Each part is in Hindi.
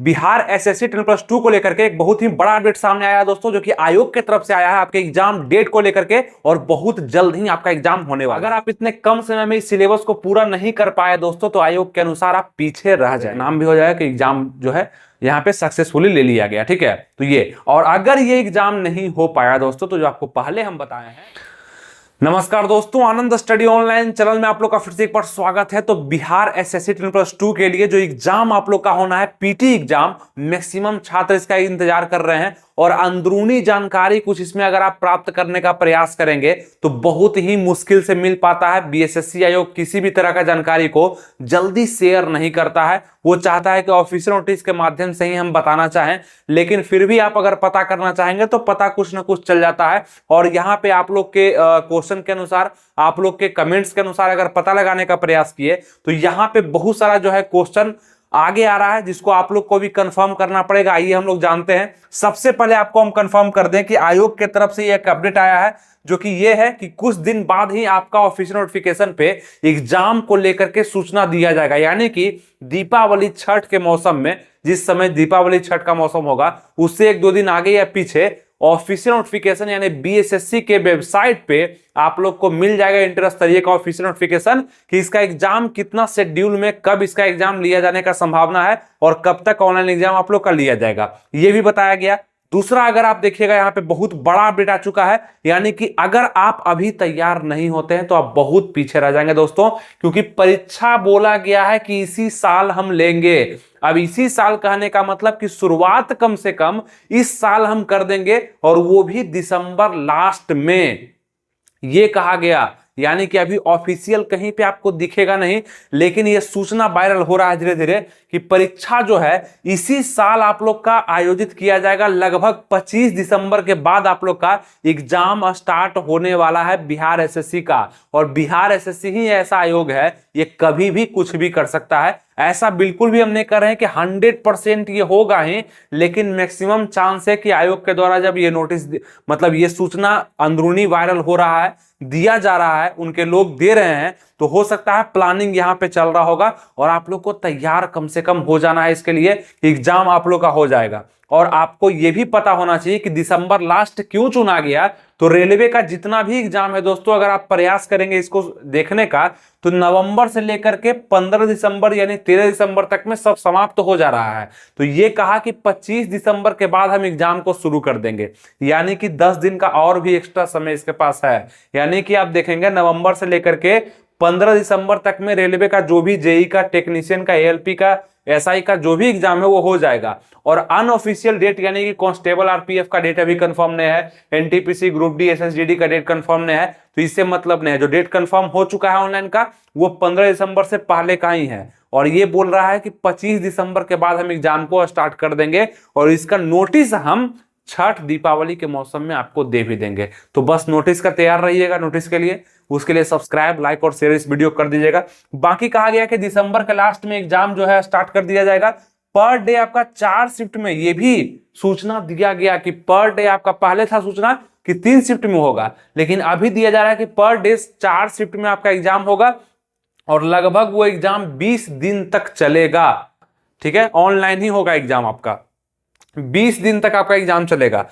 बिहार एसएससी 10+2 को लेकर के एक बहुत ही बड़ा अपडेट सामने आया है दोस्तों, जो कि आयोग की तरफ से आया है आपके एग्जाम डेट को लेकर के, और बहुत जल्द ही आपका एग्जाम होने वाला है। अगर आप इतने कम समय में इस सिलेबस को पूरा नहीं कर पाए दोस्तों, तो आयोग के अनुसार आप पीछे रह जाए, नाम भी हो जाएगा कि एग्जाम जो है यहाँ पे सक्सेसफुली ले लिया गया। ठीक है, तो ये और अगर ये एग्जाम नहीं हो पाया दोस्तों, तो जो आपको पहले हम बताए हैं। नमस्कार दोस्तों, आनंद स्टडी ऑनलाइन चैनल में आप लोग का फिर से एक बार स्वागत है। तो बिहार एसएससी 10+2 के लिए जो एग्जाम आप लोग का होना है, पीटी एग्जाम, मैक्सिमम छात्र इसका इंतजार कर रहे हैं। और अंदरूनी जानकारी कुछ इसमें अगर आप प्राप्त करने का प्रयास करेंगे तो बहुत ही मुश्किल से मिल पाता है। बीएसएससी आयोग किसी भी तरह का जानकारी को जल्दी शेयर नहीं करता है। वो चाहता है कि ऑफिशियल नोटिस के माध्यम से ही हम बताना चाहें, लेकिन फिर भी आप अगर पता करना चाहेंगे तो पता कुछ ना कुछ चल जाता है। और यहाँ पे आप लोग के क्वेश्चन के अनुसार, आप लोग के कमेंट्स के अनुसार अगर पता लगाने का प्रयास किए तो यहाँ पे बहुत सारा जो है क्वेश्चन आगे आ रहा है, जिसको आप लोग को भी कंफर्म करना पड़ेगा। आइए हम लोग जानते हैं। सबसे पहले आपको हम कंफर्म कर दें कि आयोग के तरफ से एक अपडेट आया है, जो कि ये है कि कुछ दिन बाद ही आपका ऑफिशियल नोटिफिकेशन पे एग्जाम को लेकर के सूचना दिया जाएगा। यानी कि दीपावली छठ के मौसम में, जिस समय दीपावली छठ का मौसम होगा उससे एक दो दिन आगे या पीछे ऑफिशियल नोटिफिकेशन यानी बीएसएससी के वेबसाइट पे आप लोग को मिल जाएगा इंटर स्तरीय का ऑफिशियल नोटिफिकेशन कि इसका एग्जाम कितना शेड्यूल में, कब इसका एग्जाम लिया जाने का संभावना है और कब तक ऑनलाइन एग्जाम आप लोग का लिया जाएगा, ये भी बताया गया। दूसरा, अगर आप देखिएगा यहाँ पे बहुत बड़ा अपडेट आ चुका है, यानी कि अगर आप अभी तैयार नहीं होते हैं तो आप बहुत पीछे रह जाएंगे दोस्तों, क्योंकि परीक्षा बोला गया है कि इसी साल हम लेंगे। अब इसी साल कहने का मतलब कि शुरुआत कम से कम इस साल हम कर देंगे, और वो भी दिसंबर लास्ट में, ये कहा गया। यानी कि अभी ऑफिशियल कहीं पे आपको दिखेगा नहीं, लेकिन ये सूचना वायरल हो रहा है धीरे धीरे कि परीक्षा जो है इसी साल आप लोग का आयोजित किया जाएगा। लगभग 25 दिसंबर के बाद आप लोग का एग्जाम स्टार्ट होने वाला है बिहार एसएससी का। और बिहार एसएससी ही ऐसा आयोग है, ये कभी भी कुछ भी कर सकता है। ऐसा बिल्कुल भी हम नहीं कर रहे हैं कि 100% ये होगा ही, लेकिन मैक्सिमम चांस है कि आयोग के द्वारा जब ये नोटिस, मतलब ये सूचना अंदरूनी वायरल हो रहा है, दिया जा रहा है, उनके लोग दे रहे हैं, तो हो सकता है प्लानिंग यहाँ पे चल रहा होगा और आप लोग को तैयार कम से कम हो जाना है इसके लिए। एग्जाम आप लोग का हो जाएगा। और आपको यह भी पता होना चाहिए कि दिसंबर लास्ट क्यों चुना गया। तो रेलवे का जितना भी एग्जाम है दोस्तों, अगर आप प्रयास करेंगे इसको देखने का, तो नवंबर से लेकर के 15 दिसंबर यानी 13 दिसंबर तक में सब समाप्त हो जा रहा है। तो ये कहा कि 25 दिसंबर के बाद हम एग्जाम को शुरू कर देंगे, यानी कि 10 दिन का और भी एक्स्ट्रा समय इसके पास है। यानी कि आप देखेंगे नवंबर से लेकर के 15 दिसंबर तक में रेलवे का जो भी जेई का, टेक्नीशियन का, एएलपी का, एसआई का जो भी एग्जाम है वो हो जाएगा। और अनऑफिशियल डेट यानी कि कांस्टेबल आरपीएफ का डेट अभी कंफर्म नहीं है, एनटीपीसी, ग्रुप डी, एसएसजीडी का डेट कंफर्म नहीं है, तो इससे मतलब नहीं है। जो डेट कंफर्म हो चुका है ऑनलाइन का, वो 15 दिसंबर से पहले का ही है। और ये बोल रहा है कि 25 दिसंबर के बाद हम एग्जाम को स्टार्ट कर देंगे, और इसका नोटिस हम छठ दीपावली के मौसम में आपको दे भी देंगे। तो बस नोटिस का तैयार रहिएगा। नोटिस के लिए, उसके लिए सब्सक्राइब, लाइक और शेयर इस वीडियो कर दीजिएगा। बाकी कहा गया कि दिसंबर के लास्ट में एग्जाम जो है स्टार्ट कर दिया जाएगा। पर डे आपका 4 शिफ्ट में, ये भी सूचना दिया गया कि पर डे आपका, पहले था सूचना कि 3 शिफ्ट में होगा, लेकिन अभी दिया जा रहा है कि पर डे 4 शिफ्ट में आपका एग्जाम होगा। और लगभग वो एग्जाम 20 दिन तक चलेगा। ठीक है, ऑनलाइन ही होगा एग्जाम आपका, 20 दिन तक आपका एग्जाम चलेगा।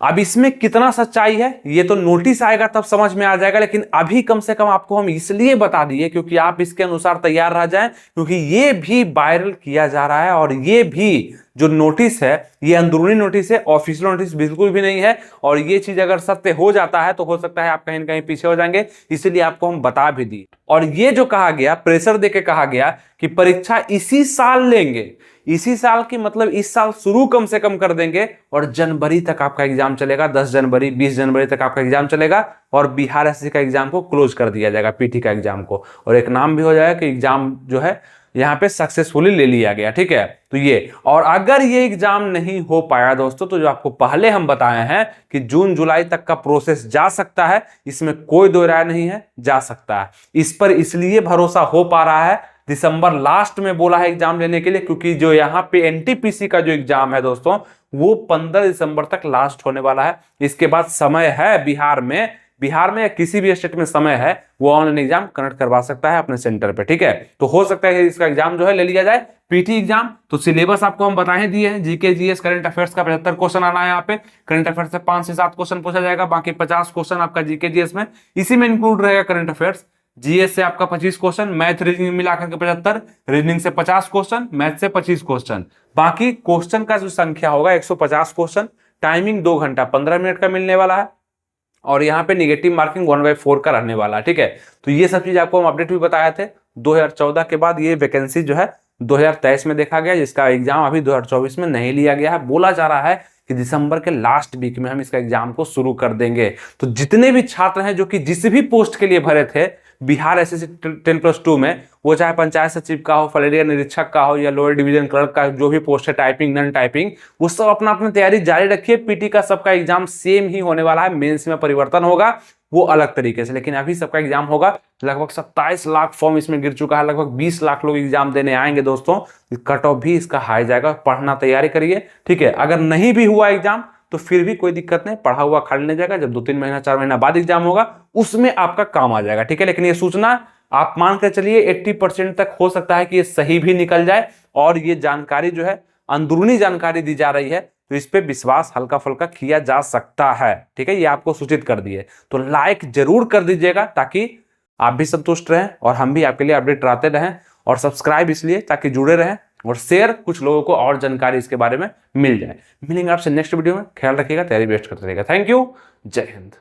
अब इसमें कितना सच्चाई है ये तो नोटिस आएगा तब समझ में आ जाएगा, लेकिन अभी कम से कम आपको हम इसलिए बता दिए क्योंकि आप इसके अनुसार तैयार रह जाएं, क्योंकि ये भी वायरल किया जा रहा है। और ये भी जो नोटिस है, ये अंदरूनी नोटिस है, ऑफिशियल नोटिस बिल्कुल भी नहीं है। और ये चीज अगर सत्य हो जाता है तो हो सकता है आप कहीं ना कहीं पीछे हो जाएंगे, इसलिए आपको हम बता भी दी। और ये जो कहा गया, प्रेशर देके कहा गया कि परीक्षा इसी साल लेंगे, इसी साल की मतलब इस साल शुरू कम से कम कर देंगे, और जनवरी तक आपका एग्जाम चलेगा। 10 जनवरी, 20 जनवरी तक आपका एग्जाम चलेगा, और बिहार एसएससी का एग्जाम को क्लोज कर दिया जाएगा, पीटी का एग्जाम को। और एक नाम भी हो जाएगा कि एग्जाम जो है यहाँ पे सक्सेसफुली ले लिया गया। ठीक है, तो ये, और अगर ये एग्जाम नहीं हो पाया दोस्तों, तो जो आपको पहले हम बताए हैं कि जून जुलाई तक का प्रोसेस जा सकता है, इसमें कोई दो राय नहीं है, जा सकता है। इस पर इसलिए भरोसा हो पा रहा है, दिसंबर लास्ट में बोला है एग्जाम लेने के लिए, क्योंकि जो यहाँ पे एनटीपीसी का जो एग्जाम है दोस्तों, वो 15 दिसंबर तक लास्ट होने वाला है। इसके बाद समय है बिहार में बिहार में या किसी भी स्टेट में समय है वो ऑनलाइन एग्जाम कनेक्ट करवा सकता है अपने सेंटर पे। ठीक है, तो हो सकता है इसका एग्जाम जो है ले लिया जाए पीटी एग्जाम। तो सिलेबस आपको हम बताए दिए हैं, जीके जीएस करंट अफेयर्स का 75 क्वेश्चन आना है यहाँ पे। करंट अफेयर्स से 5 से 7 क्वेश्चन पूछा जाएगा, बाकी 50 क्वेश्चन आपका जीके जीएस में, इसी में इंक्लूड रहेगा करंट अफेयर्स। जीएस से आपका 25 क्वेश्चन, मैथ रीजनिंग मिलाकर के 75, रीजनिंग से 50 क्वेश्चन, मैथ से 25 क्वेश्चन, बाकी क्वेश्चन का जो संख्या होगा 150 क्वेश्चन। टाइमिंग 2 घंटा 15 मिनट का मिलने वाला है और यहाँ पे निगेटिव मार्किंग 1/4 का रहने वाला है। ठीक है, तो ये सब चीज आपको हम अपडेट भी बताए थे। 2014 के बाद ये वैकेंसी जो है 2023 में देखा गया, जिसका एग्जाम अभी 2024 में नहीं लिया गया है। बोला जा रहा है कि दिसंबर के लास्ट वीक में हम इसका एग्जाम को शुरू कर देंगे। तो जितने भी छात्र हैं जो कि जिस भी पोस्ट के लिए भरे थे बिहार एसएससी 10+2 में, वो चाहे पंचायत सचिव का हो, फलेरिया निरीक्षक का हो या लोअर डिवीजन क्लर्क का जो भी पोस्ट है, टाइपिंग नॉन टाइपिंग, वो सब अपना अपनी तैयारी जारी रखिए। पीटी का सबका एग्जाम सेम ही होने वाला है, मेंस में परिवर्तन होगा वो अलग तरीके से, लेकिन अभी सबका एग्जाम होगा। लगभग 27 लाख फॉर्म इसमें गिर चुका है, लगभग 20 लाख लोग एग्जाम देने आएंगे दोस्तों। कट ऑफ भी इसका हाई जाएगा, पढ़ना तैयारी करिए। ठीक है, अगर नहीं भी हुआ एग्जाम तो फिर भी कोई दिक्कत नहीं, पढ़ा हुआ खा लेने जाएगा। जब 2-3 महीना 4 महीना बाद एग्जाम होगा उसमें आपका काम आ जाएगा। ठीक है, लेकिन ये सूचना आप मान कर चलिए 80% तक हो सकता है कि ये सही भी निकल जाए और ये जानकारी जो है अंदरूनी जानकारी दी जा रही है, तो इस पे विश्वास हल्का फुल्का किया जा सकता है। ठीक है, ये आपको सूचित कर दिए, तो लाइक जरूर कर दीजिएगा ताकि आप भी संतुष्ट रहें और हम भी आपके लिए अपडेट लाते रहें, और सब्सक्राइब इसलिए ताकि जुड़े रहें, और शेयर कुछ लोगों को और जानकारी इसके बारे में मिल जाए। मिलेंगे आपसे नेक्स्ट वीडियो में, ख्याल रखिएगा, तैयारी बेस्ट करते रहिएगा। थैंक यू, जय हिंद।